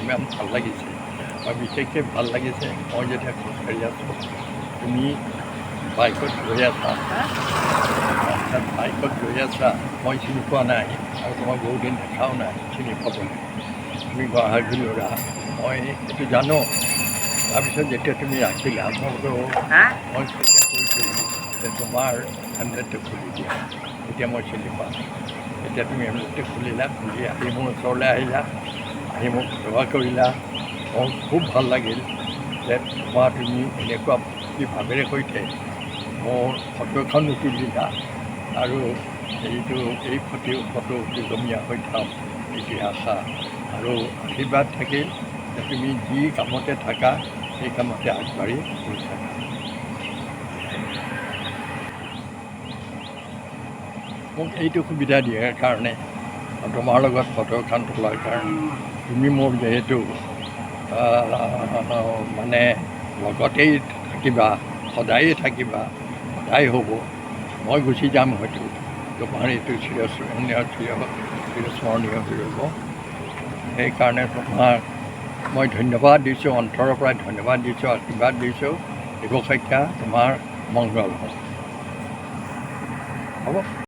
ইমান ভাল লাগিছে আৰু বিশেষকৈ ভাল লাগিছে মই যেতিয়া খোজকাঢ়ি আছোঁ তুমি বাইকত গৈ আছা মই চিনি পোৱা নাই আৰু তোমাক বহুদিন দেখাও নাই চিনি পাবলৈ তুমি গুৱাহাটীৰ ল'ৰা মই এইটো জানো তাৰপিছত যেতিয়া তুমি ৰাখিলা মোৰতো মই তেতিয়া কৈছিলোঁ যে তোমাৰ হেমলেটটো খুলি দিয়া এতিয়া মই চিনি পাওঁ এতিয়া তুমি হেমলেটটো খুলি আহি মোৰ ওচৰলৈ আহিলা আহি মোক সেৱা কৰিলা মোৰ খুব ভাল লাগিল যে তুমি এনেকুৱা ভাৱেৰে সৈতে মোৰ ফটো এখন তুলিলা আৰু এই ফটো দীঘলীয়া হৈ থাক এইটো আশা আৰু আশীৰ্বাদ থাকিল যে তুমি যি কামতে থাকা সেই কামতে আগবাঢ়ি গৈ থাকা মোক এইটো সুবিধা দিয়াৰ কাৰণে তোমাৰ লগত ফটো এখন তোলাৰ কাৰণে তুমি মোক যিহেতু মানে লগতেই থাকিবা সদায়ে থাকিবা সদায় হ'ব মই গুচি যাম হয়তো তোমাৰ এইটো চিৰস্মৰণীয় হৈ ৰ'ব সেইকাৰণে তোমাক মই ধন্যবাদ দিছোঁ অন্তৰৰ পৰা ধন্যবাদ দিছোঁ আশীৰ্বাদ দিছোঁ ব্যৱসায়িকা তোমাৰ মংগল হ'ব